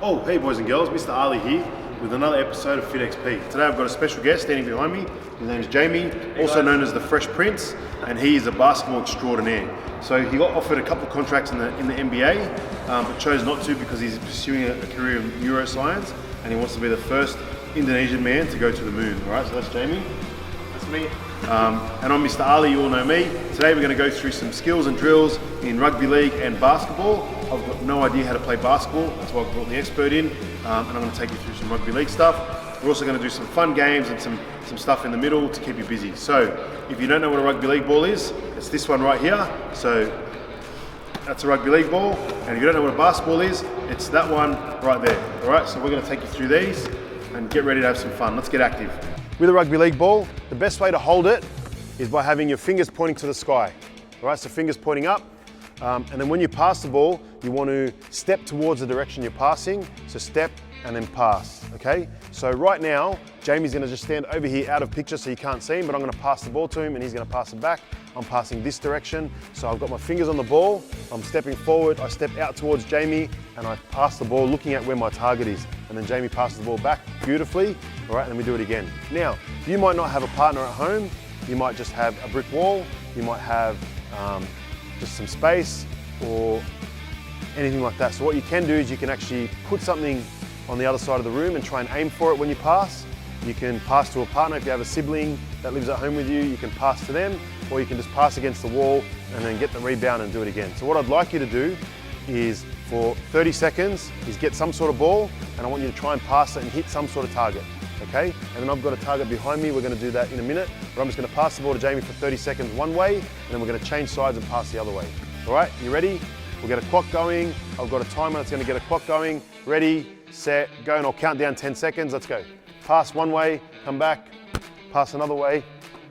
Oh, hey boys and girls, Mr. Ali here with another episode of Fit XP. Today I've got a special guest standing behind me. His name is Jamie, also known as the Fresh Prince, and he is a basketball extraordinaire. So he got offered a couple of contracts in the NBA, but chose not to because he's pursuing a career in neuroscience, and he wants to be the first Indonesian man to go to the moon. All right, so that's Jamie. That's me. And I'm Mr. Ali, you all know me. Today we're going to go through some skills and drills in rugby league and basketball. I've got no idea how to play basketball, that's why I've brought the expert in, and I'm going to take you through some rugby league stuff. We're also going to do some fun games and some stuff in the middle to keep you busy. So if you don't know what a rugby league ball is, it's this one right here. So that's a rugby league ball, and if you don't know what a basketball is, it's that one right there. All right, so we're going to take you through these and get ready to have some fun. Let's get active. With a rugby league ball, the best way to hold it is by having your fingers pointing to the sky. All right, so fingers pointing up. And then when you pass the ball, you want to step towards the direction you're passing. So step and then pass, okay? So right now, Jamie's gonna just stand over here out of picture so you can't see him, but I'm gonna pass the ball to him and he's gonna pass it back. I'm passing this direction. So I've got my fingers on the ball, I'm stepping forward, I step out towards Jamie and I pass the ball looking at where my target is. And then Jamie passes the ball back beautifully, all right, and then we do it again. Now, you might not have a partner at home, you might just have a brick wall, you might have just some space or anything like that. So what you can do is you can actually put something on the other side of the room and try and aim for it when you pass. You can pass to a partner. If you have a sibling that lives at home with you, you can pass to them, or you can just pass against the wall and then get the rebound and do it again. So what I'd like you to do is for 30 seconds is get some sort of ball, and I want you to try and pass it and hit some sort of target. Okay, and then I've got a target behind me. We're going to do that in a minute, but I'm just going to pass the ball to Jamie for 30 seconds one way, and then we're going to change sides and pass the other way. All right, you ready? We'll get a clock going. I've got a timer that's going to get a clock going. Ready, set, go, and I'll count down 10 seconds. Let's go. Pass one way, come back. Pass another way,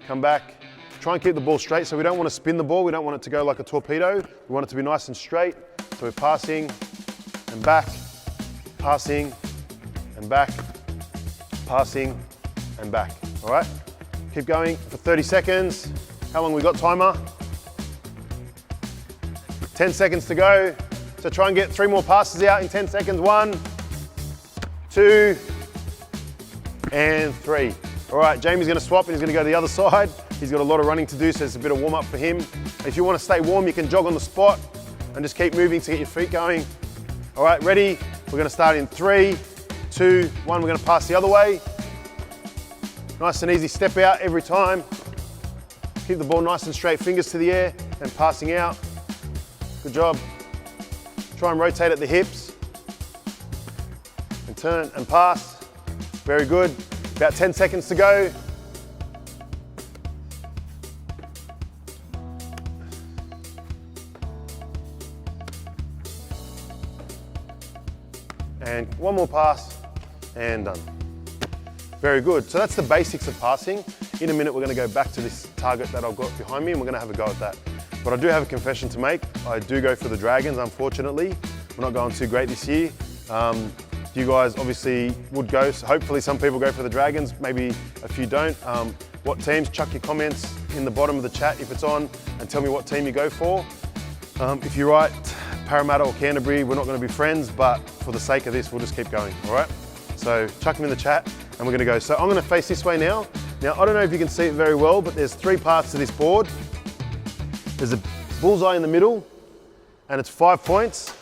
come back. Try and keep the ball straight. So we don't want to spin the ball. We don't want it to go like a torpedo. We want it to be nice and straight. So we're passing and back, passing and back, passing and back. All right, keep going for 30 seconds. How long we got, timer? 10 seconds to go. So try and get 3 more passes out in 10 seconds. 1, 2, and 3. All right, Jamie's gonna swap and he's gonna go to the other side. He's got a lot of running to do, so it's a bit of warm up for him. If you wanna stay warm, you can jog on the spot and just keep moving to get your feet going. All right, ready? We're gonna start in 3, 2, 1. We're gonna pass the other way. Nice and easy step out every time. Keep the ball nice and straight, fingers to the air and passing out. Good job. Try and rotate at the hips and turn and pass. Very good. About 10 seconds to go. And one more pass and done. Very good. So that's the basics of passing. In a minute, we're going to go back to this target that I've got behind me and we're going to have a go at that. But I do have a confession to make. I do go for the Dragons, unfortunately. We're not going too great this year. You guys obviously would go, so hopefully some people go for the Dragons, maybe a few don't. What teams? Chuck your comments in the bottom of the chat if it's on and tell me what team you go for. If you're right, Parramatta or Canterbury, we're not going to be friends, but for the sake of this, we'll just keep going, all right? So chuck them in the chat and we're going to go. So I'm going to face this way now. Now, I don't know if you can see it very well, but there's 3 parts to this board. There's a bullseye in the middle and it's 5 points.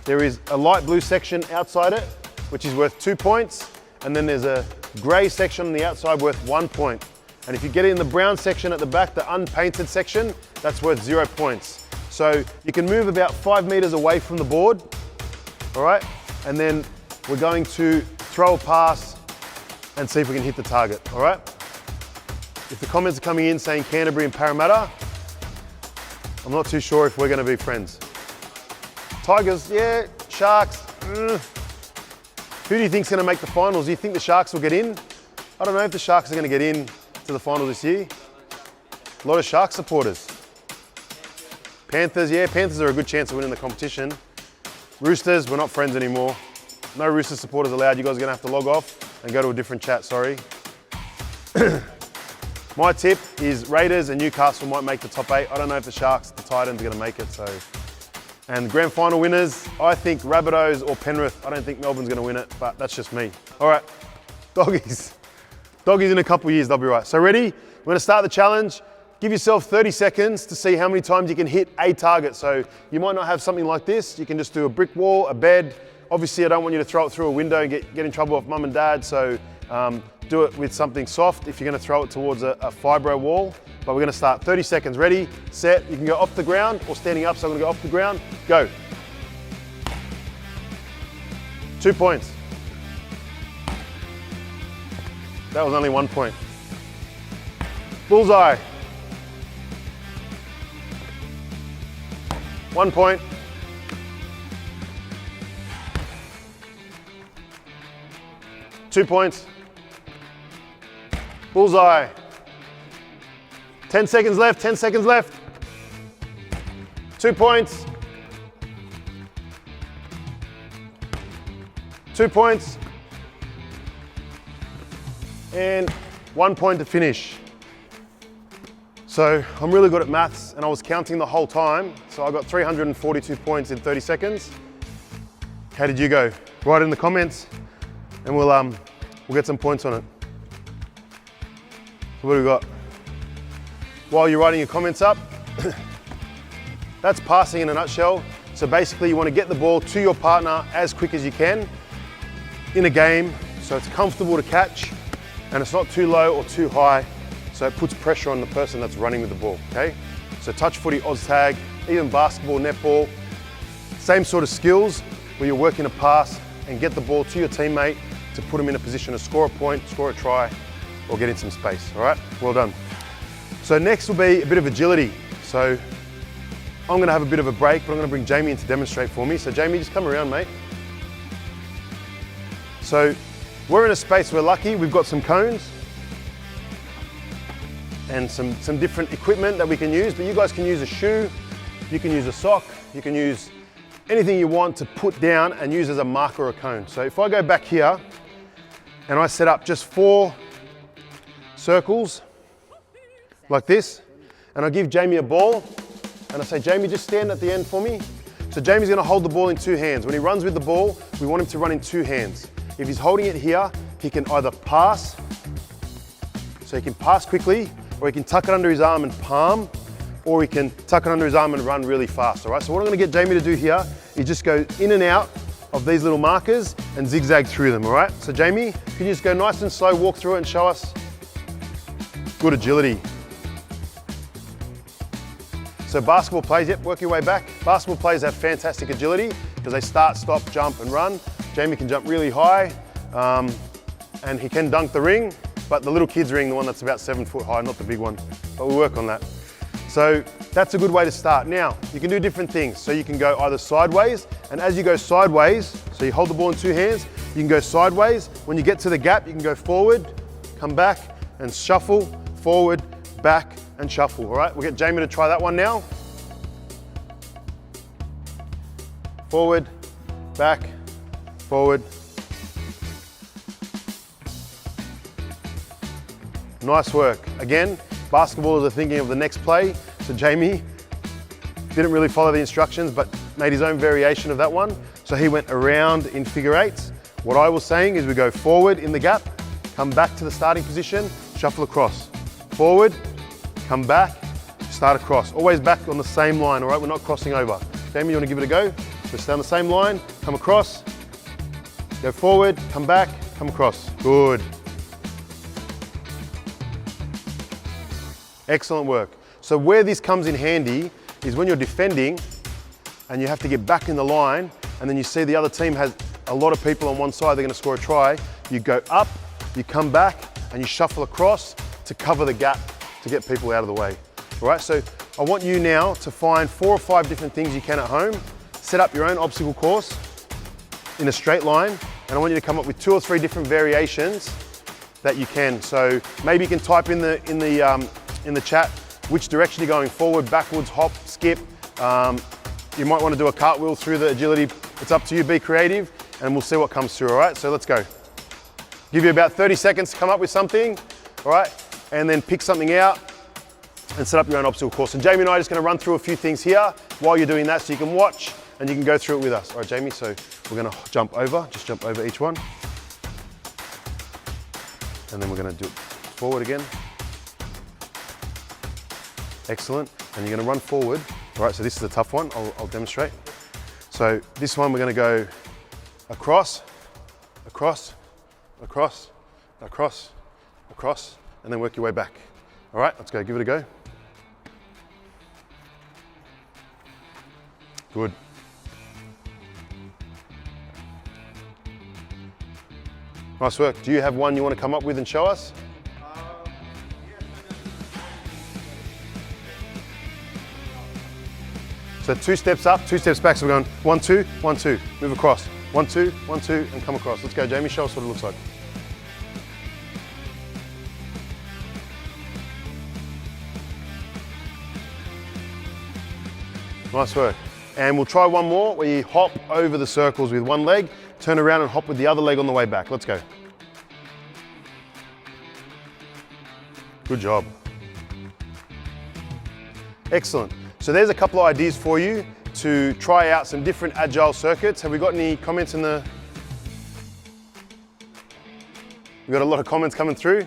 There is a light blue section outside it, which is worth 2 points. And then there's a gray section on the outside worth 1 point. And if you get it in the brown section at the back, the unpainted section, that's worth 0 points. So you can move about 5 meters away from the board, all right? And then we're going to throw a pass and see if we can hit the target, all right? If the comments are coming in saying Canterbury and Parramatta, I'm not too sure if we're going to be friends. Tigers, yeah. Sharks, Who do you think's going to make the finals? Do you think the Sharks will get in? I don't know if the Sharks are going to get in to the final this year. A lot of Shark supporters. Panthers, yeah, Panthers are a good chance of winning the competition. Roosters, we're not friends anymore. No Roosters supporters allowed. You guys are going to have to log off and go to a different chat, sorry. My tip is Raiders and Newcastle might make the top 8. I don't know if the Sharks, the Titans are going to make it. So, and the grand final winners, I think Rabbitohs or Penrith. I don't think Melbourne's going to win it, but that's just me. All right, doggies. Doggies in a couple of years, they'll be right. So ready? We're going to start the challenge. Give yourself 30 seconds to see how many times you can hit a target. So you might not have something like this. You can just do a brick wall, a bed. Obviously, I don't want you to throw it through a window and get in trouble with mum and dad. So do it with something soft if you're going to throw it towards a fibro wall. But we're going to start 30 seconds. Ready, set. You can go off the ground or standing up. So I'm going to go off the ground. Go. 2 points. That was only 1 point. Bullseye. 1 point. Two points. Bullseye. 10 seconds left, 10 seconds left. 2 points. 2 points. And 1 point to finish. So I'm really good at maths and I was counting the whole time. So I got 342 points in 30 seconds. How did you go? Write it in the comments and we'll get some points on it. So what do we got? While you're writing your comments up, that's passing in a nutshell. So basically you want to get the ball to your partner as quick as you can in a game so it's comfortable to catch and it's not too low or too high, so it puts pressure on the person that's running with the ball, okay? So touch footy, Oz tag, even basketball, netball, same sort of skills where you're working a pass and get the ball to your teammate to put them in a position to score a point, score a try, or get in some space, all right? Well done. So next will be a bit of agility. So I'm gonna have a bit of a break, but I'm gonna bring Jamie in to demonstrate for me. So Jamie, just come around, mate. So we're in a space, we're lucky, we've got some cones and some different equipment that we can use, but you guys can use a shoe, you can use a sock, you can use anything you want to put down and use as a marker or a cone. So if I go back here and I set up just 4 circles like this, and I give Jamie a ball, and I say, Jamie, just stand at the end for me. So Jamie's gonna hold the ball in 2 hands. When he runs with the ball, we want him to run in 2 hands. If he's holding it here, he can either pass, so he can pass quickly, or he can tuck it under his arm and palm, or he can tuck it under his arm and run really fast, all right? So what I'm gonna get Jamie to do here is just go in and out of these little markers and zigzag through them, all right? So Jamie, can you just go nice and slow, walk through it and show us? Good agility. So basketball players, yep, work your way back. Basketball players have fantastic agility because they start, stop, jump and run. Jamie can jump really high and he can dunk the ring, but the little kid's ring, the one that's about 7 foot high, not the big one, but we'll work on that. So that's a good way to start. Now, you can do different things. So you can go either sideways, and as you go sideways, so you hold the ball in 2 hands, you can go sideways. When you get to the gap, you can go forward, come back and shuffle, forward, back and shuffle, all right? We'll get Jamie to try that one now. Forward, back, forward. Nice work. Again, basketballers are thinking of the next play. So Jamie didn't really follow the instructions, but made his own variation of that one. So he went around in figure eights. What I was saying is we go forward in the gap, come back to the starting position, shuffle across. Forward, come back, start across. Always back on the same line, all right? We're not crossing over. Jamie, you want to give it a go? So stay on the same line, come across, go forward, come back, come across. Good. Excellent work. So where this comes in handy is when you're defending and you have to get back in the line and then you see the other team has a lot of people on one side, they're going to score a try. You go up, you come back and you shuffle across to cover the gap to get people out of the way. All right, so I want you now to find 4 or 5 different things you can at home, set up your own obstacle course in a straight line, and I want you to come up with 2 or 3 different variations that you can. So maybe you can type in the chat which direction you're going, forward, backwards, hop, skip. You might want to do a cartwheel through the agility. It's up to you, be creative, and we'll see what comes through, all right? So let's go. Give you about 30 seconds to come up with something, all right? and then pick something out and set up your own obstacle course. And Jamie and I are just gonna run through a few things here while you're doing that so you can watch and you can go through it with us. All right, Jamie, so we're gonna just jump over each one. And then we're gonna do it forward again. Excellent, and you're gonna run forward. All right, so this is a tough one, I'll demonstrate. So this one we're gonna go across, across, across, across, across, and then work your way back. All right, let's go, give it a go. Good. Nice work. Do you have one you want to come up with and show us? So 2 steps up, 2 steps back. So we're going 1, 2, 1, 2. Move across. 1, 2, 1, 2, and come across. Let's go, Jamie. Show us what it looks like. Nice work. And we'll try one more where you hop over the circles with one leg, turn around and hop with the other leg on the way back. Let's go. Good job. Excellent. So there's a couple of ideas for you to try out some different agile circuits. Have we got any comments in the... We've got a lot of comments coming through.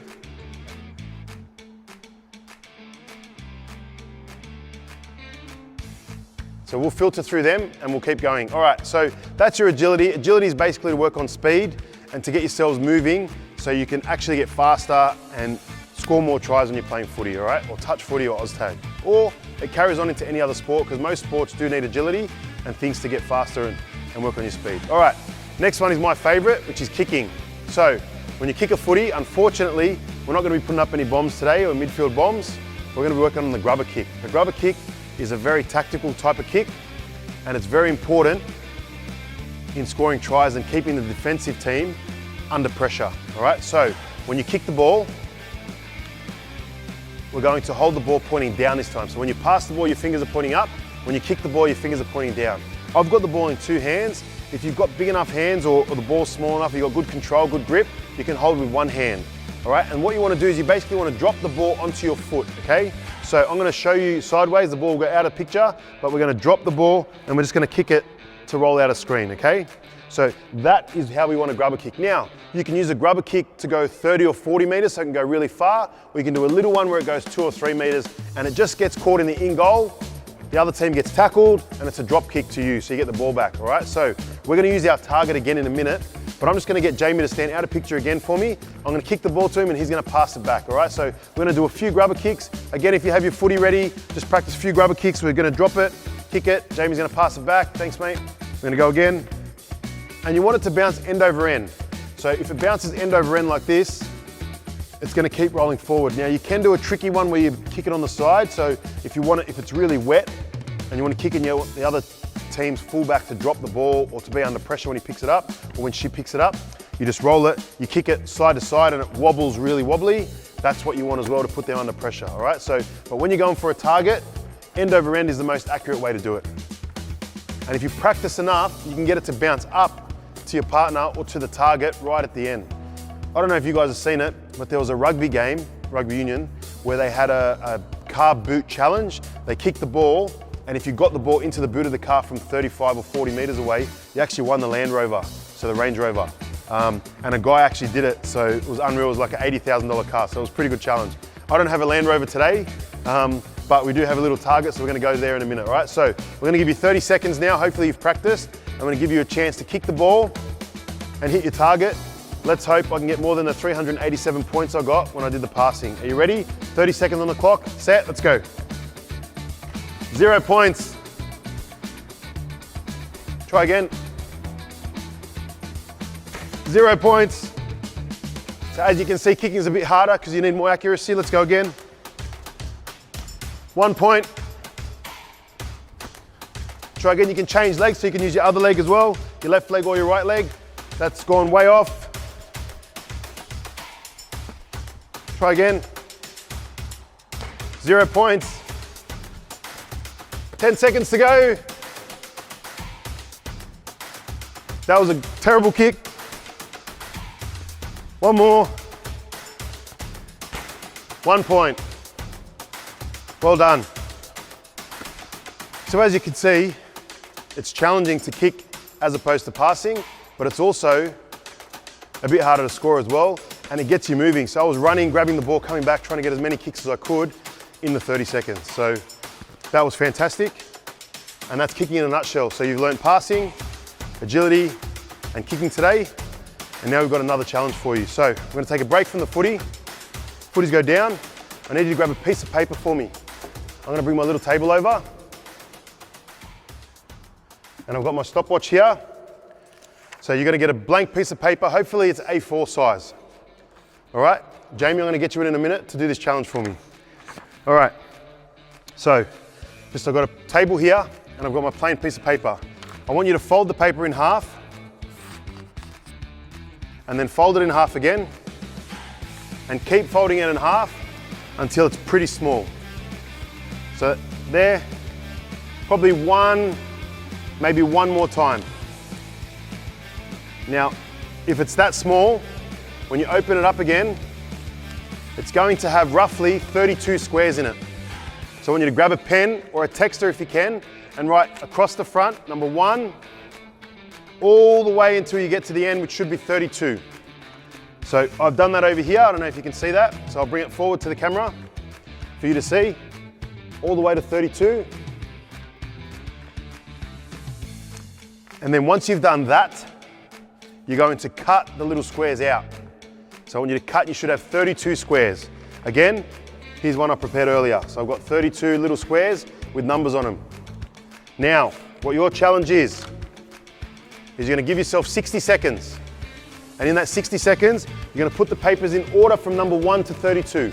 So we'll filter through them and we'll keep going. All right, so that's your agility. Agility is basically to work on speed and to get yourselves moving so you can actually get faster and score more tries when you're playing footy, all right? Or touch footy or Oztag. Or it carries on into any other sport because most sports do need agility and things to get faster and work on your speed. All right, next one is my favorite, which is kicking. So when you kick a footy, unfortunately, we're not gonna be putting up any bombs today or midfield bombs. We're gonna be working on the grubber kick. The grubber kick is a very tactical type of kick and it's very important in scoring tries and keeping the defensive team under pressure, all right? So when you kick the ball, we're going to hold the ball pointing down this time. So when you pass the ball, your fingers are pointing up. When you kick the ball, your fingers are pointing down. I've got the ball in 2 hands. If you've got big enough hands or the ball's small enough, you've got good control, good grip, you can hold with 1 hand, all right? And what you wanna do is you basically wanna drop the ball onto your foot, okay? So I'm gonna show you sideways, the ball will go out of picture, but we're gonna drop the ball and we're just gonna kick it to roll out of screen, okay? So that is how we want to grubber kick. Now, you can use a grubber kick to go 30 or 40 meters, so it can go really far, or you can do a little one where it goes 2 or 3 meters and it just gets caught in the in goal. The other team gets tackled and it's a drop kick to you, so you get the ball back, all right? So we're gonna use our target again in a minute, but I'm just gonna get Jamie to stand out of picture again for me. I'm gonna kick the ball to him and he's gonna pass it back, all right? So we're gonna do a few grubber kicks. Again, if you have your footy ready, just practice a few grubber kicks. We're gonna drop it, kick it. Jamie's gonna pass it back. Thanks, mate. We're gonna go again. And you want it to bounce end over end. So if it bounces end over end like this, it's gonna keep rolling forward. Now you can do a tricky one where you kick it on the side. So if you want it, if it's really wet and you want to kick it, you want the other team's fullback to drop the ball or to be under pressure when he picks it up or when she picks it up, you just roll it, you kick it side to side and it wobbles really wobbly. That's what you want as well to put them under pressure, all right? So, but when you're going for a target, end over end is the most accurate way to do it. And if you practice enough, you can get it to bounce up to your partner or to the target right at the end. I don't know if you guys have seen it, but there was a rugby game, rugby union, where they had a car boot challenge. They kicked the ball, and if you got the ball into the boot of the car from 35 or 40 meters away, you actually won the Land Rover, so the Range Rover. And a guy actually did it, so it was unreal. It was like an $80,000 car, so it was a pretty good challenge. I don't have a Land Rover today, but we do have a little target, so we're gonna go there in a minute, all right? So we're gonna give you 30 seconds now. Hopefully you've practiced. I'm gonna give you a chance to kick the ball and hit your target. Let's hope I can get more than the 387 points I got when I did the passing. Are you ready? 30 seconds on the clock, set, let's go. 0 points. Try again. 0 points. So as you can see, kicking is a bit harder because you need more accuracy. Let's go again. 1 point. Try again, you can change legs so you can use your other leg as well, your left leg or your right leg. That's gone way off. Try again. 0 points. 10 seconds to go. That was a terrible kick. 1 more. 1 point. Well done. So as you can see, it's challenging to kick as opposed to passing, but it's also a bit harder to score as well, and it gets you moving. So I was running, grabbing the ball, coming back, trying to get as many kicks as I could in the 30 seconds. So that was fantastic, and that's kicking in a nutshell. So you've learned passing, agility, and kicking today, and now we've got another challenge for you. So we're gonna take a break from the footy. Footies go down. I need you to grab a piece of paper for me. I'm gonna bring my little table over, and I've got my stopwatch here. So you're gonna get a blank piece of paper. Hopefully it's A4 size. All right, Jamie, I'm gonna get you in a minute to do this challenge for me. All right, so just I've got a table here and I've got my plain piece of paper. I want you to fold the paper in half and then fold it in half again and keep folding it in half until it's pretty small. So there, probably one, maybe one more time. Now, if it's that small, when you open it up again, it's going to have roughly 32 squares in it. So I want you to grab a pen or a texter if you can and write across the front, number 1, all the way until you get to the end, which should be 32. So I've done that over here. I don't know if you can see that. So I'll bring it forward to the camera for you to see, all the way to 32. And then once you've done that, you're going to cut the little squares out. So I want you to cut, you should have 32 squares. Again, here's one I prepared earlier. So I've got 32 little squares with numbers on them. Now, what your challenge is you're gonna give yourself 60 seconds. And in that 60 seconds, you're gonna put the papers in order from number 1 to 32.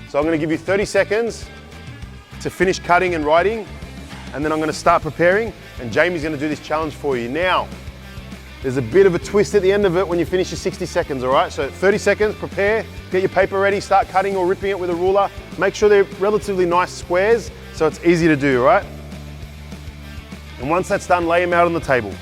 So I'm gonna give you 30 seconds to finish cutting and writing, and then I'm gonna start preparing, and Jamie's gonna do this challenge for you. Now, there's a bit of a twist at the end of it when you finish your 60 seconds, all right? So 30 seconds, prepare, get your paper ready, start cutting or ripping it with a ruler. Make sure they're relatively nice squares so it's easy to do, all right? And once that's done, lay them out on the table.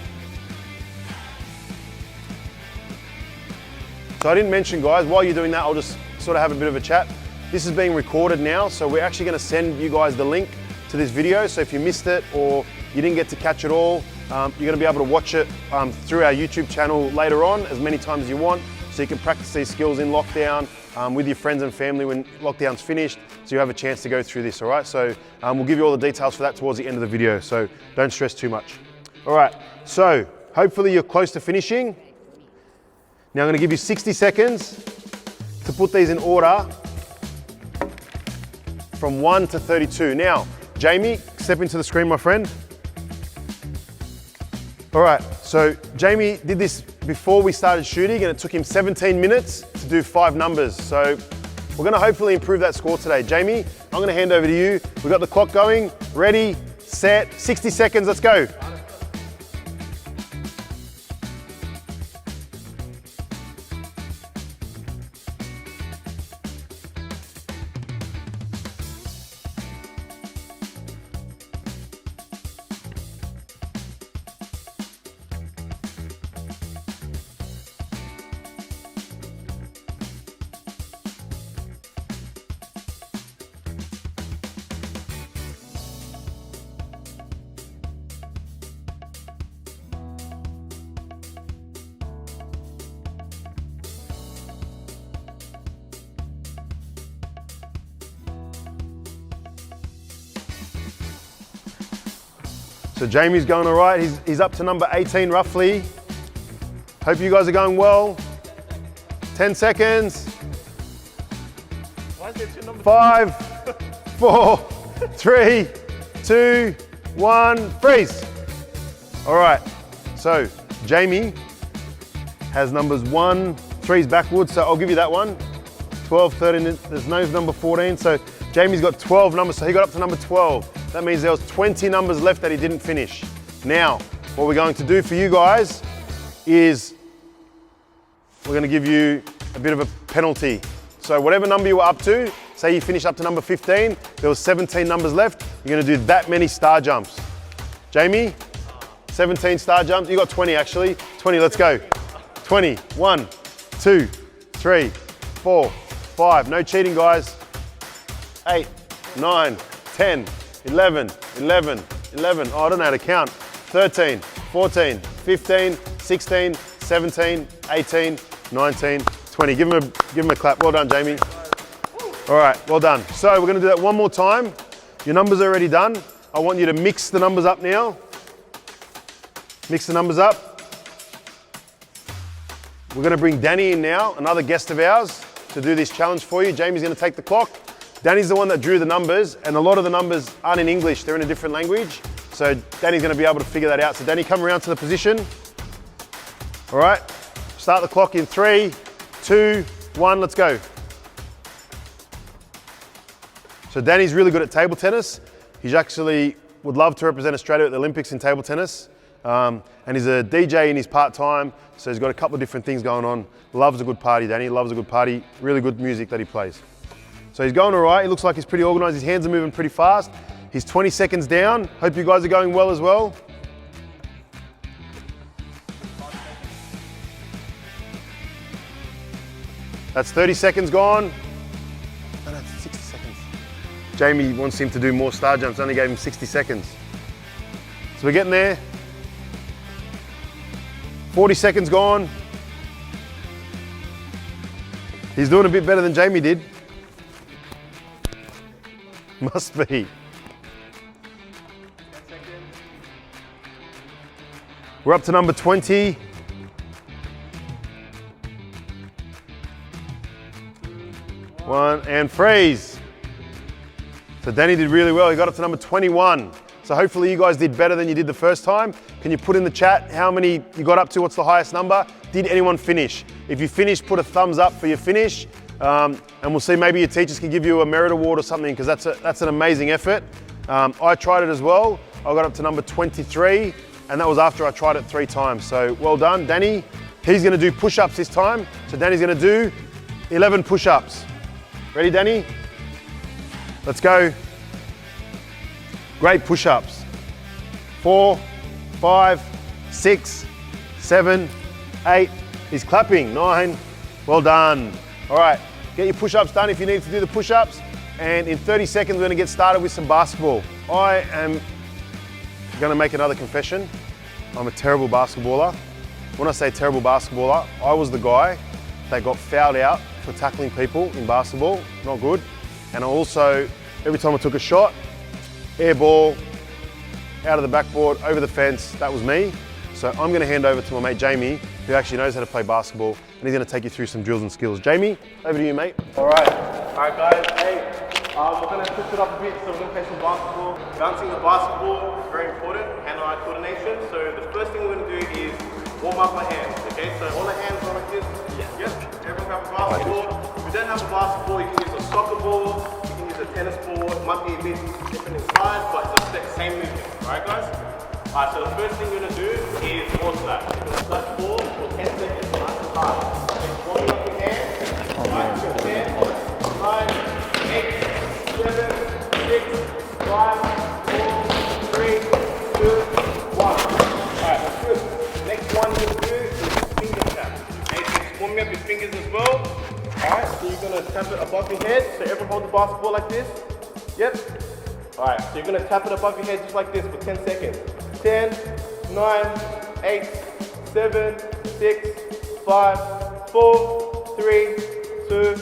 So I didn't mention, guys, while you're doing that, I'll just sort of have a bit of a chat. This is being recorded now, so we're actually gonna send you guys the link to this video. So if you missed it or you didn't get to catch it all, you're going to be able to watch it through our YouTube channel later on as many times as you want, so you can practice these skills in lockdown with your friends and family when lockdown's finished, so you have a chance to go through this, all right? So we'll give you all the details for that towards the end of the video, so don't stress too much. All right, so hopefully you're close to finishing. Now I'm going to give you 60 seconds to put these in order from 1 to 32. Now, Jamie, step into the screen, my friend. All right, so Jamie did this before we started shooting and it took him 17 minutes to do 5 numbers. So we're gonna hopefully improve that score today. Jamie, I'm gonna hand over to you. We've got the clock going, ready, set, 60 seconds, let's go. So Jamie's going all right. He's up to number 18 roughly. Hope you guys are going well. 10 seconds. 5, 4, 3, 2, 1, freeze. All right, so Jamie has numbers 1, 3's backwards, so I'll give you that one. 12, 13, there's no number 14, so Jamie's got 12 numbers, so he got up to number 12. That means there was 20 numbers left that he didn't finish. Now, what we're going to do for you guys is we're gonna give you a bit of a penalty. So whatever number you were up to, say you finished up to number 15, there was 17 numbers left, you're gonna do that many star jumps. Jamie, 17 star jumps, you got 20 actually. 20, let's go. 20, 1, 2, 3, 4, 5. No cheating, guys. 8, 9, 10, 11, 11, 11. Oh, I don't know how to count. 13, 14, 15, 16, 17, 18, 19, 20. Give him a clap. Well done, Jamie. All right, well done. So we're gonna do that one more time. Your numbers are already done. I want you to mix the numbers up now. Mix the numbers up. We're gonna bring Danny in now, another guest of ours, to do this challenge for you. Jamie's gonna take the clock. Danny's the one that drew the numbers, and a lot of the numbers aren't in English, they're in a different language. So Danny's gonna be able to figure that out. So Danny, come around to the position. All right, start the clock in 3, 2, 1, let's go. So Danny's really good at table tennis. He's actually would love to represent Australia at the Olympics in table tennis. And he's a DJ in his part-time, so he's got a couple of different things going on. Loves a good party, Danny, loves a good party. Really good music that he plays. So he's going all right. He looks like he's pretty organized. His hands are moving pretty fast. He's 20 seconds down. Hope you guys are going well as well. That's 30 seconds gone. No, that's 60 seconds. Jamie wants him to do more star jumps, only gave him 60 seconds. So we're getting there. 40 seconds gone. He's doing a bit better than Jamie did. Must be. We're up to number 20. One, and freeze. So Danny did really well. He got up to number 21. So hopefully you guys did better than you did the first time. Can you put in the chat how many you got up to? What's the highest number? Did anyone finish? If you finished, put a thumbs up for your finish. And we'll see, maybe your teachers can give you a merit award or something, because that's an amazing effort. I tried it as well. I got up to number 23, and that was after I tried it 3 times. So well done, Danny. He's gonna do push-ups this time. So Danny's gonna do 11 push-ups. Ready, Danny? Let's go. Great push-ups. 4, 5, 6, 7, 8. He's clapping. 9. Well done. All right, get your push-ups done if you need to do the push-ups. And in 30 seconds, we're gonna get started with some basketball. I am gonna make another confession. I'm a terrible basketballer. When I say terrible basketballer, I was the guy that got fouled out for tackling people in basketball. Not good. And I also, every time I took a shot, air ball, out of the backboard, over the fence, that was me. So I'm gonna hand over to my mate Jamie, who actually knows how to play basketball, and he's gonna take you through some drills and skills. Jamie, over to you, mate. All right guys, hey, we're gonna switch it up a bit, so we're gonna play some basketball. Bouncing the basketball is very important, hand-eye coordination. So the first thing we're gonna do is warm up our hands, okay? So all the hands are like this. Yes, everyone have a basketball. If you don't have a basketball, you can use a soccer ball, you can use a tennis ball. It might be a bit different in size, but it's the same movement, all right guys? All right, so the first thing you're gonna do is wall slap. You're gonna slap the ball for 10 seconds, nice and hard. Then warming up your hands, right, so 10, 9, 8, 7, 6, 5, 4, 3, 2, 1. All right, that's good. Next one you're gonna do is finger tap. Okay, so just warming up your fingers as well. All right, so you're gonna tap it above your head. So everyone hold the basketball like this. Yep. All right, so you're gonna tap it above your head just like this for 10 seconds. 10, 9, 8, 7, 6, 5, 4, 3, 2,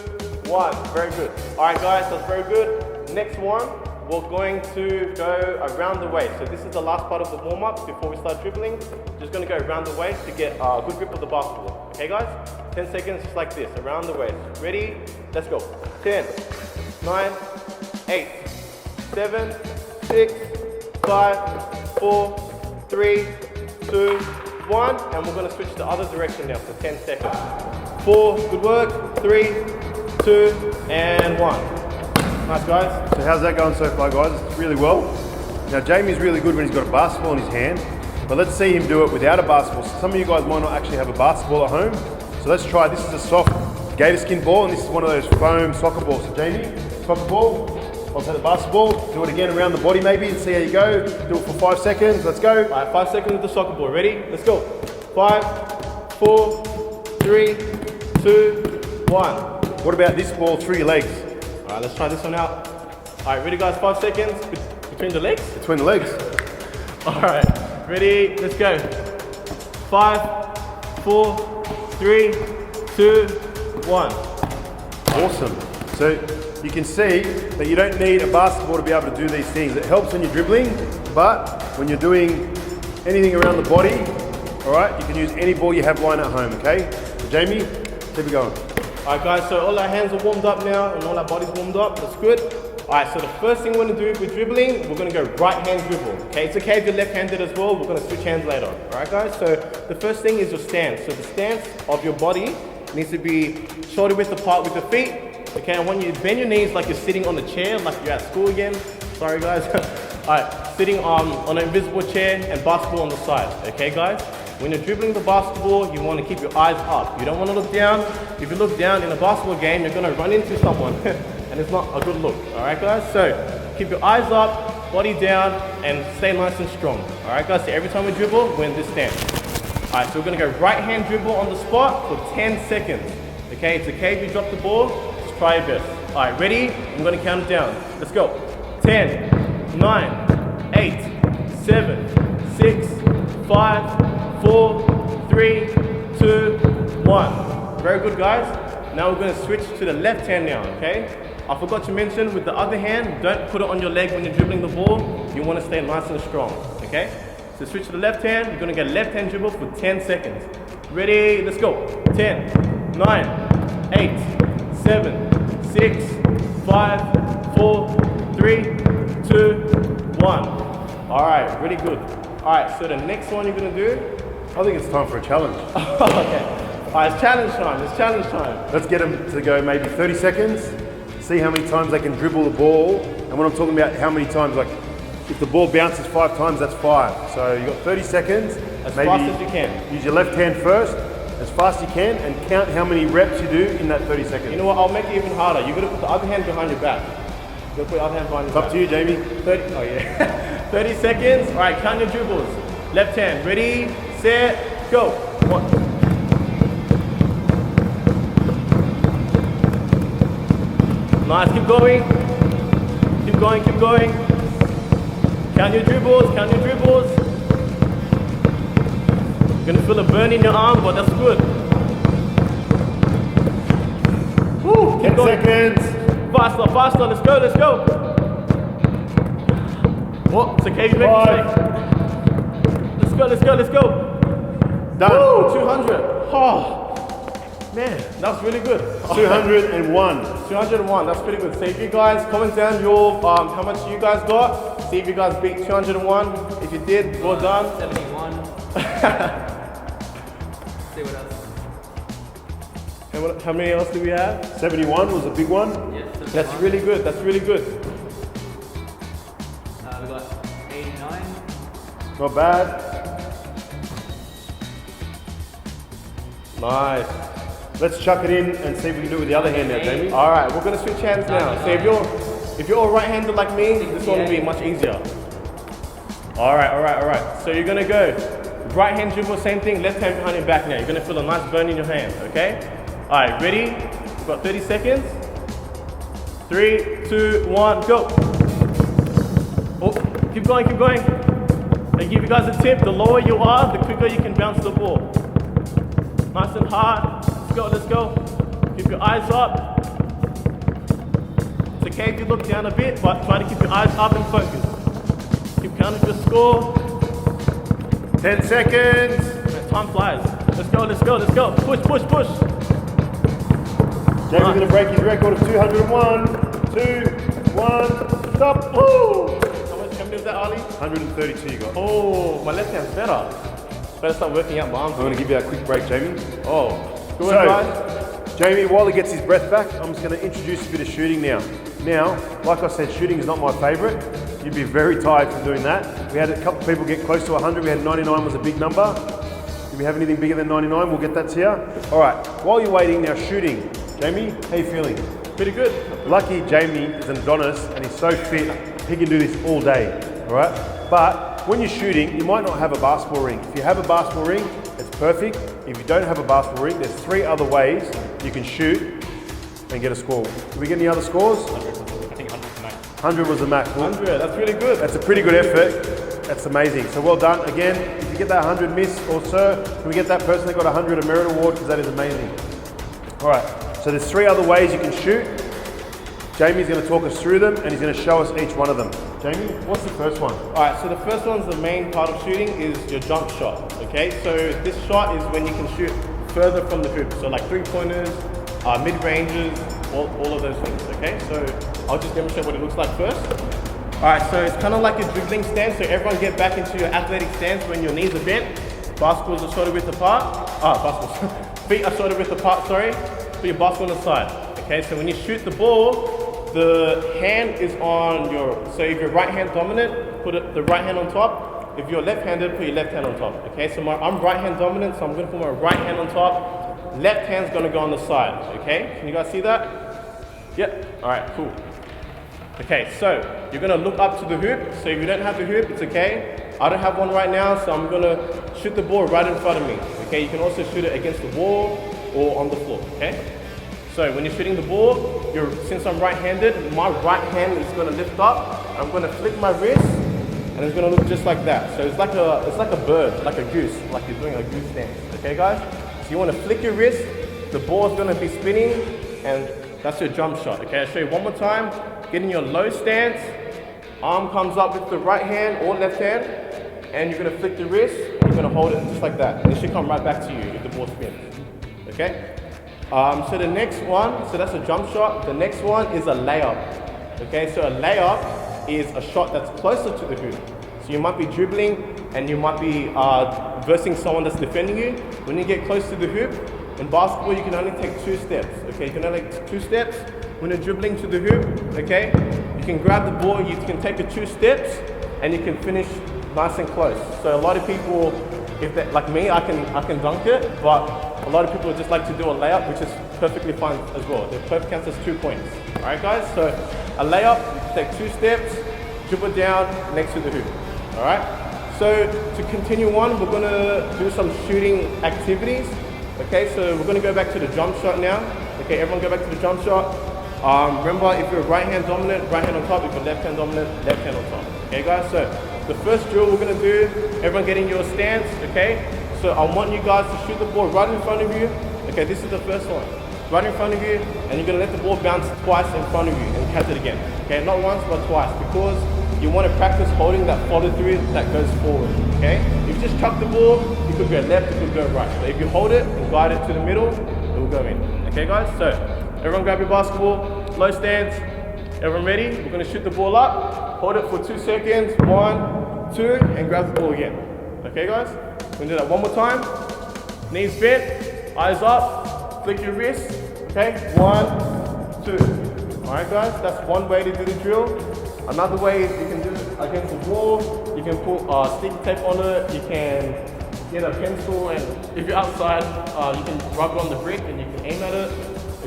1. Very good. All right, guys, that's very good. Next one, we're going to go around the waist. So this is the last part of the warm-up before we start dribbling. Just gonna go around the waist to get a good grip of the basketball. Okay, guys? 10 seconds, just like this, around the waist. Ready? Let's go. 10, 9, 8, 7, 6, 5, 4, 3, 2, 1, and we're going to switch the other direction now for 10 seconds. 4, good work, 3, 2, and 1. Nice, guys. So how's that going so far, guys? Really well. Now Jamie's really good when he's got a basketball in his hand, but let's see him do it without a basketball. So some of you guys might not actually have a basketball at home, so let's try. This is a soft gator skin ball, and this is one of those foam soccer balls. So Jamie, soccer ball. I'll take the basketball, do it again around the body maybe and see how you go. Do it for 5 seconds, let's go. All right, 5 seconds with the soccer ball, ready? Let's go. 5, 4, 3, 2, 1. what about this ball through your legs? All right, let's try this one out. All right, ready guys, 5 seconds between the legs. Between the legs. All right, ready, let's go. 5, 4, 3, 2, 1. Awesome. So you can see that you don't need a basketball to be able to do these things. It helps when you're dribbling, but when you're doing anything around the body, all right, you can use any ball you have lying at home, okay? So Jamie, keep it going. All right guys, so all our hands are warmed up now and all our bodies warmed up, that's good. All right, so the first thing we're gonna do if we're dribbling, we're gonna go right hand dribble, okay? It's okay if you're left-handed as well, we're gonna switch hands later, all right guys? So the first thing is your stance. So the stance of your body needs to be shoulder width apart with your feet, okay? And when you bend your knees like you're sitting on a chair, like you're at school again, sorry guys. All right, sitting on an invisible chair and basketball on the side, okay guys? When you're dribbling the basketball, you want to keep your eyes up. You don't want to look down. If you look down in a basketball game, you're going to run into someone and it's not a good look, all right guys? So keep your eyes up, body down, and stay nice and strong, all right guys? So every time we dribble, we're in this stance. All right, so we're going to go right hand dribble on the spot for 10 seconds, okay? It's okay if you drop the ball, just try your best. All right, ready? I'm going to count it down. Let's go. 10, 9, 8, 7, 6, 5, 4, 3, 2, 1. Very good guys. Now we're going to switch to the left hand now, okay? I forgot to mention with the other hand, don't put it on your leg when you're dribbling the ball. You want to stay nice and strong, okay? So switch to the left hand. You're going to get left hand dribble for 10 seconds. Ready? Let's go. 10, 9, 8, 7, 6, 5, 4, 3, 2, 1. All right, really good. All right, so the next one you're going to do, I think it's time for a challenge. okay. All right, it's challenge time. It's challenge time. Let's get them to go maybe 30 seconds, see how many times they can dribble the ball. And when I'm talking about how many times, like if the ball bounces 5 times, that's 5. So you've got 30 seconds. As maybe fast as you can. Use your left hand first, as fast as you can, and count how many reps you do in that 30 seconds. You know what, I'll make it even harder. You're going to put the other hand behind your back. You're going to put your other hand behind your back. It's up to you, Jamie. 30, oh yeah. 30 seconds. All right, count your dribbles. Left hand, ready, set, go. 1. Nice, keep going. Keep going, keep going. Count your dribbles, count your dribbles. You're gonna feel a burn in your arm, but that's good. Woo, 10 seconds. Faster, faster, let's go, let's go. Oh, it's okay, you make a mistake. Let's go, let's go, let's go. Done. Woo, 200. Oh, man, that was really good. 201. 201, that's pretty good. So if you guys comment down your how much you guys got. See if you guys beat 201. If you did, well done. 71. See what else? And how many else do we have? 71 was a big one. Yes. That's really good. That's really good. We got 89. Not bad. Nice. Let's chuck it in and see if we can do it with the other hand now, Jamie. All right, we're gonna switch hands now. So if you're all right-handed like me, this one will be much easier. All right, all right, all right. So you're gonna go right hand dribble, same thing, left hand behind your back now. You're gonna feel a nice burn in your hand, okay? All right, ready? We've got 30 seconds. 3, 2, 1, go. Oh, keep going, keep going. I give you guys a tip, the lower you are, the quicker you can bounce the ball. Nice and hard. Let's go, let's go. Keep your eyes up. It's okay if you look down a bit, but try to keep your eyes up and focus. Keep counting your score. 10 seconds. Man, time flies. Let's go, let's go, let's go. Push, push, push. Jamie's going to break his record of 201. 2, 1, stop. Woo! How many was that, Ali? 132 you got. Oh, my left hand's better. Better start working out my arms. I'm going to give you a quick break, Jamie. Oh, good So, one, guys. Jamie, while he gets his breath back, I'm just going to introduce a bit of shooting now. Now, like I said, shooting is not my favourite. You'd be very tired from doing that. We had a couple of people get close to 100. We had 99 was a big number. If we have anything bigger than 99, we'll get that to you. All right, while you're waiting, now shooting. Jamie, how you feeling? Pretty good. Lucky Jamie is an Adonis and he's so fit, he can do this all day, all right? But when you're shooting, you might not have a basketball ring. If you have a basketball ring, it's perfect. If you don't have a basketball ring, there's 3 other ways you can shoot and get a score. Did we get any other scores? 100. I think 100 tonight. 100 was the max. 100, that's really good. That's a pretty good effort. That's amazing. So well done. Again, if you get that 100 miss or so, can we get that person that got 100 a merit award, because that is amazing. All right, so there's 3 other ways you can shoot. Jamie's going to talk us through them, and he's going to show us each one of them. Jamie, what's the first one? All right, so the first one's the main part of shooting is your jump shot, okay? So this shot is when you can shoot further from the hoop. So like 3-pointers, mid-ranges, all of those things, okay? So I'll just demonstrate what it looks like first. All right, so it's kind of like a dribbling stance. So everyone get back into your athletic stance when your knees are bent. Basketballs are shoulder width apart. Feet are shoulder width apart, sorry. Put your basketball on the side, okay? So when you shoot the ball, the hand is on your, so if you're right hand dominant, put the right hand on top. If you're left-handed, put your left hand on top, okay? So I'm right hand dominant, so I'm gonna put my right hand on top. Left hand's gonna go on the side, okay? Can you guys see that? Yep, all right, cool. Okay, so you're gonna look up to the hoop. So if you don't have the hoop, it's okay. I don't have one right now, so I'm gonna shoot the ball right in front of me, okay? You can also shoot it against the wall or on the floor, okay? So when you're shooting the ball, since I'm right-handed, my right hand is going to lift up. I'm going to flick my wrist, and it's going to look just like that. So it's like a bird, like a goose, like you're doing a goose dance. Okay, guys? So you want to flick your wrist. The ball is going to be spinning, and that's your jump shot. Okay, I'll show you one more time. Get in your low stance. Arm comes up with the right hand or left hand, and you're going to flick the wrist. You're going to hold it just like that. And it should come right back to you if the ball spins. Okay? So the next one, so that's a jump shot. The next one is a layup. Okay, so a layup is a shot that's closer to the hoop. So you might be dribbling and you might be versing someone that's defending you. When you get close to the hoop, in basketball you can only take 2 steps. Okay, you can only take 2 steps. When you're dribbling to the hoop, okay, you can grab the ball, you can take the 2 steps, and you can finish nice and close. So a lot of people, if they, like me, I can dunk it, but a lot of people just like to do a layup, which is perfectly fine as well. The both counts as 2 points. All right, guys. So a layup, you can take 2 steps, dribble down next to the hoop. All right. So to continue on, we're gonna do some shooting activities. Okay. So we're gonna go back to the jump shot now. Okay. Everyone, go back to the jump shot. Remember, if you're right hand dominant, right hand on top. If you're left hand dominant, left hand on top. Okay, guys. So the first drill we're gonna do, everyone get in your stance. Okay. So I want you guys to shoot the ball right in front of you. Okay, this is the first one. Right in front of you, and you're gonna let the ball bounce twice in front of you and catch it again. Okay, not once, but twice, because you wanna practice holding that follow through that goes forward, okay? If you just chuck the ball, it could go left, it could go right. But if you hold it and guide it to the middle, it will go in. Okay, guys? So, everyone grab your basketball, low stance. Everyone ready? We're gonna shoot the ball up, hold it for 2 seconds, 1, 2, and grab the ball again. Okay, guys? We're gonna do that one more time. Knees bent, eyes up, flick your wrist. Okay, 1, 2. All right, guys, that's one way to do the drill. Another way is you can do it against the wall. You can put sticky tape on it. You can get a pencil, and if you're outside, you can rub it on the brick and you can aim at it.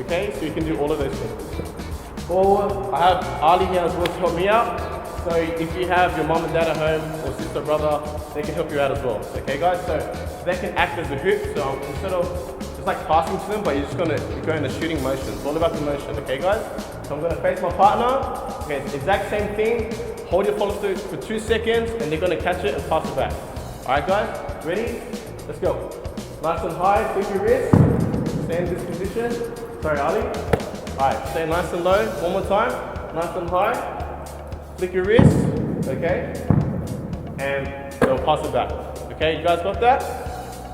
Okay, so you can do all of those things. Or I have Ali here as well to help me out. So if you have your mom and dad at home, or sister, brother, they can help you out as well. Okay, guys? So they can act as a hoop. So instead of just like passing to them, but you're just gonna go in the shooting motion. It's all about the motion. Okay, guys? So I'm gonna face my partner. Okay, it's the exact same thing. Hold your follow through for 2 seconds, and they're gonna catch it and pass it back. All right, guys? Ready? Let's go. Nice and high. Flick your wrist. Stay in this position. Sorry, Ali. All right, stay nice and low. One more time. Nice and high. Flick your wrist, okay? And they'll pass it back. Okay, you guys got that?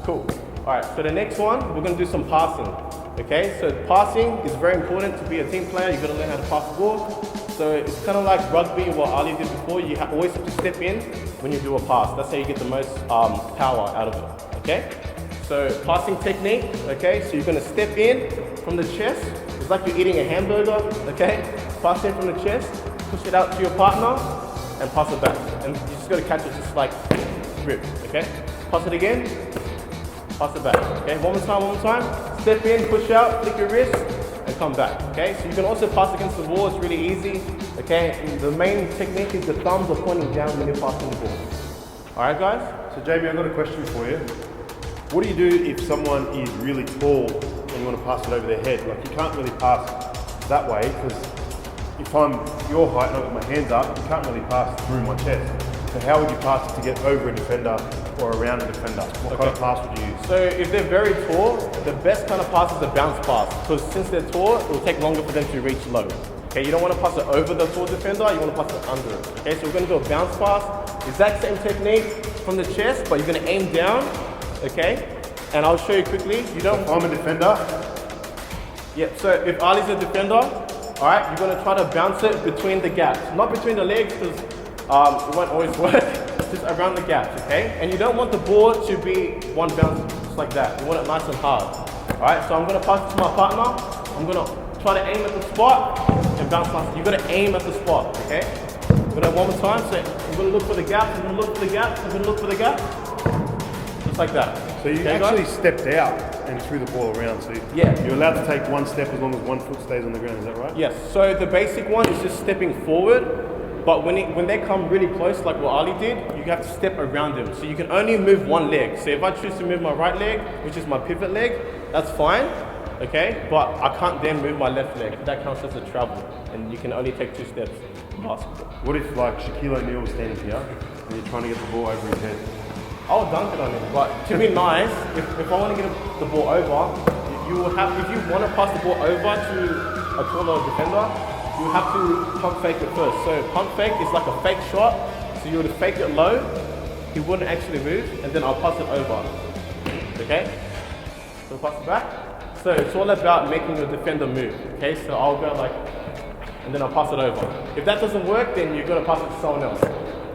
Cool. All right, so the next one, we're gonna do some passing. Okay, so passing is very important to be a team player. You've got to learn how to pass the ball. So it's kind of like rugby, what Ali did before. You always have to step in when you do a pass. That's how you get the most power out of it, okay? So passing technique, okay? So you're gonna step in from the chest. It's like you're eating a hamburger, okay? Pass in from the chest. Push it out to your partner and pass it back. And you just gotta catch it just like rip, okay? Pass it again, pass it back, okay? One more time. Step in, push out, flick your wrist, and come back, okay? So you can also pass against the wall, it's really easy, okay? And the main technique is the thumbs are pointing down when you're passing the ball. All right, guys? So Jamie, I've got a question for you. What do you do if someone is really tall and you want to pass it over their head? Like you can't really pass that way, because if I'm your height and I've got my hands up, you can't really pass through my chest. So how would you pass it to get over a defender or around a defender? What kind of pass would you use? So if they're very tall, the best kind of pass is a bounce pass, because since they're tall, it will take longer for them to reach low. Okay, you don't want to pass it over the tall defender, you want to pass it under it. Okay, so we're going to do a bounce pass, exact same technique from the chest, but you're going to aim down, okay? And I'll show you quickly. You don't. If I'm a defender. Yeah, so if Ali's a defender, all right, you're going to try to bounce it between the gaps. Not between the legs, because it won't always work, just around the gaps, okay? And you don't want the ball to be one bounce just like that. You want it nice and hard. All right, so I'm going to pass it to my partner. I'm going to try to aim at the spot and bounce past. You've got to aim at the spot, okay? I'm going to one more time. So I'm going to look for the gap, I'm going to look for the gap, I'm going to look for the gap. Just like that. So you actually stepped out and threw the ball around. So yeah, you're allowed to take one step as long as 1 foot stays on the ground, is that right? Yes, so the basic one is just stepping forward, but when they come really close, like what Ali did, you have to step around them. So you can only move one leg. So if I choose to move my right leg, which is my pivot leg, that's fine, okay? But I can't then move my left leg. That counts as a travel, and you can only take 2 steps in basketball. What if like Shaquille O'Neal was standing here and you're trying to get the ball over his head? I'll dunk it on him, but to be nice, if I want to get the ball over, you will have, if you want to pass the ball over to a taller defender, you have to pump fake it first. So pump fake is like a fake shot, so you would fake it low, he wouldn't actually move, and then I'll pass it over, okay? So pass it back. So it's all about making your defender move, okay? So I'll go like, and then I'll pass it over. If that doesn't work, then you're gonna pass it to someone else.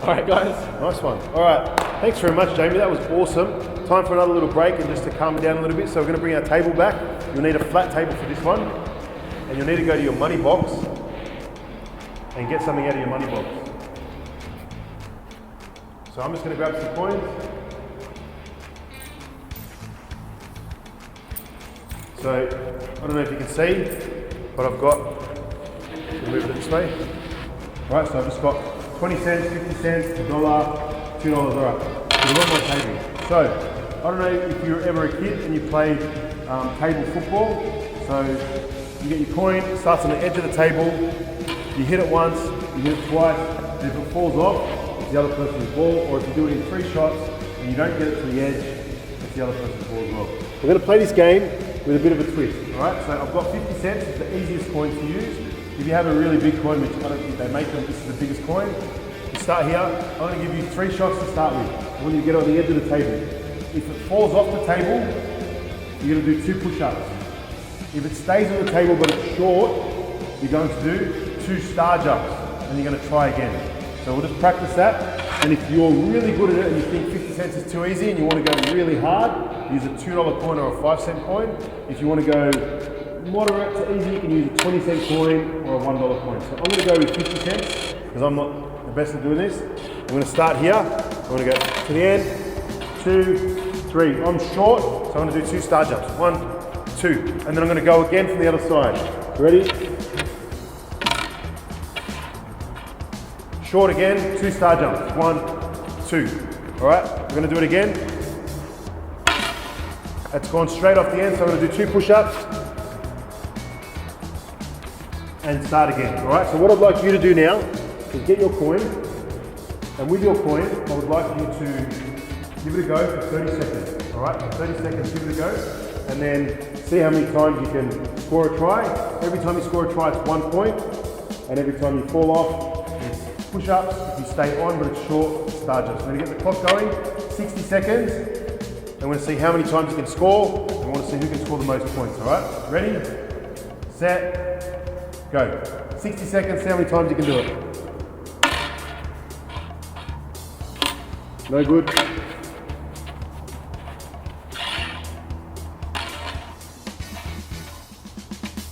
All right, guys? Nice one. All right, thanks very much, Jamie. That was awesome. Time for another little break and just to calm down a little bit. So we're gonna bring our table back. You'll need a flat table for this one. And you'll need to go to your money box and get something out of your money box. So I'm just gonna grab some coins. So, I don't know if you can see, but I've got, move it this way. All right, so I've just got 20 cents, 50 cents, $1, $2, all right. So we're on my table. So, I don't know if you were ever a kid and you played table football. So, you get your coin, it starts on the edge of the table, you hit it once, you hit it twice, and if it falls off, it's the other person's ball, or if you do it in 3 shots and you don't get it to the edge, it's the other person's ball as well. We're going to play this game with a bit of a twist, all right? So I've got 50 cents, it's the easiest coin to use. If you have a really big coin, which I don't think they make them, this is the biggest coin. You start here, I'm going to give you 3 shots to start with. I want you to get on the edge of the table. If it falls off the table, you're going to do 2 push-ups. If it stays on the table but it's short, you're going to do 2 star jumps, and you're going to try again. So we'll just practice that, and if you're really good at it and you think 50 cents is too easy and you want to go really hard, use a $2 coin or a 5-cent coin. If you want to go moderate to easy, you can use a 20-cent coin or a $1 coin. So I'm going to go with 50 cents, because I'm not the best at doing this. I'm going to start here, I'm going to go to the end, 2, 3. I'm short, so I'm going to do 2 star jumps. 1, 2, and then I'm going to go again from the other side. Ready? Short again, 2 star jumps. 1, 2. All right, we're going to do it again. That's gone straight off the end, so I'm going to do 2 push-ups and start again. All right, so what I'd like you to do now is get your coin, and with your coin, I would like you to give it a go for 30 seconds. All right, for 30 seconds, give it a go, and then see how many times you can score a try. Every time you score a try, it's 1 point, and every time you fall off, it's push-ups. If you stay on, but it's short, star jumps. I'm going to get the clock going, 60 seconds. I'm going to see how many times you can score. I want to see who can score the most points, all right? Ready, set, go. 60 seconds, see how many times you can do it. No good.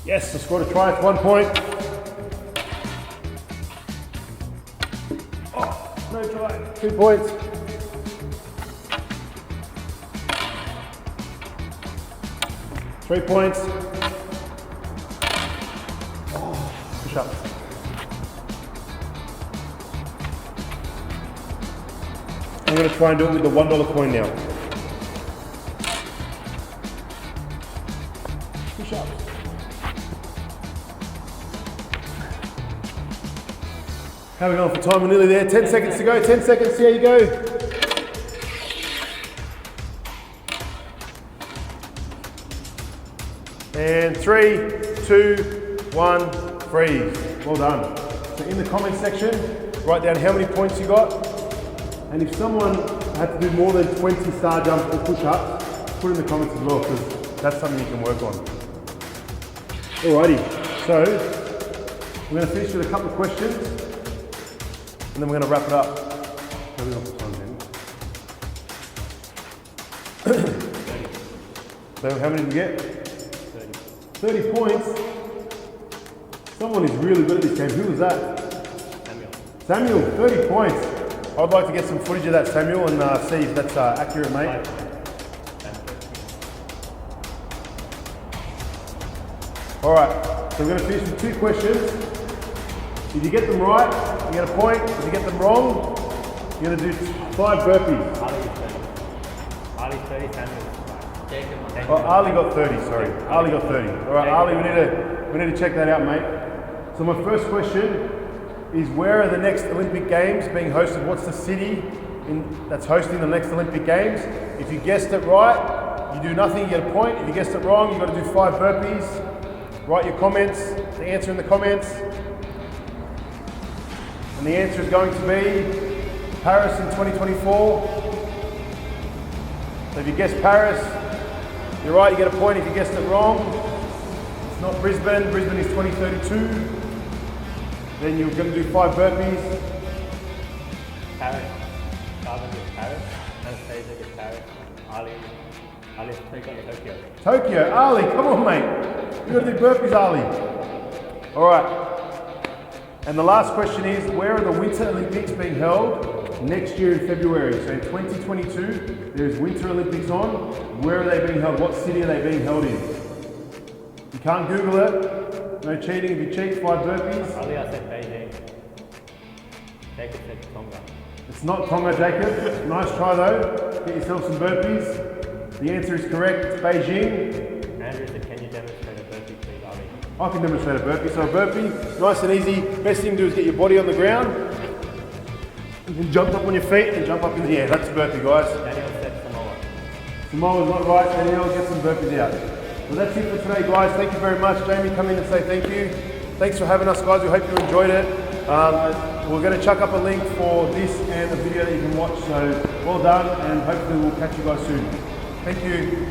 Yes, I scored a try, it's 1 point. Oh, no try, 2 points. Three points. Oh, push up. I'm going to try and do it with the $1 coin now. Push up. How are we going for time? We're nearly there. 10 seconds to go. 10 seconds. See how you go. And 3, 2, 1, freeze. Well done. So in the comment section, write down how many points you got. And if someone had to do more than 20 star jumps or push-ups, put in the comments as well, because that's something you can work on. Alrighty, so we're going to finish with a couple of questions, and then we're going to wrap it up. So how many did you get? 30 points. Someone is really good at this game. Who was that? Samuel, 30 points. I'd like to get some footage of that, Samuel, and see if that's accurate, mate. Alright, so we're going to finish with 2 questions. If you get them right, you get a point. If you get them wrong, you're going to do 5 burpees. Ali 30, Samuel. Oh, Ali got 30, sorry. Ali got 30. Alright, Ali, we need to check that out, mate. So my first question is, where are the next Olympic Games being hosted? What's the city that's hosting the next Olympic Games? If you guessed it right, you do nothing, you get a point. If you guessed it wrong, you've got to do 5 burpees. Write your comments, the answer in the comments. And the answer is going to be Paris in 2024. So if you guessed Paris, you're right, you get a point. If you guessed it wrong, it's not Brisbane. Brisbane is 2032. Then you're going to do 5 burpees. Paris. Paris. Anastasia gets Paris. Ali's Tokyo. Tokyo. Ali, come on, mate. You've got to do burpees, Ali. All right. And the last question is, where are the Winter Olympics being held next year in February? So in 2022, there's Winter Olympics on. Where are they being held? What city are they being held in? You can't Google it. No cheating. If you cheat, 5 burpees. Ali, I said Beijing. Jacob said Tonga. It's not Tonga, Jacob. Nice try though. Get yourself some burpees. The answer is correct. It's Beijing. Andrew said, can you demonstrate a burpee, please, Ali? I can demonstrate a burpee. So a burpee, nice and easy. Best thing to do is get your body on the ground. You can jump up on your feet and jump up in the air. That's a burpee, guys. Daniel said Samoa. Samoa's not right. Danielle, get some burpees out. Well, that's it for today, guys. Thank you very much. Jamie, come in and say thank you. Thanks for having us, guys. We hope you enjoyed it. We're going to chuck up a link for this and the video that you can watch. So well done, and hopefully we'll catch you guys soon. Thank you.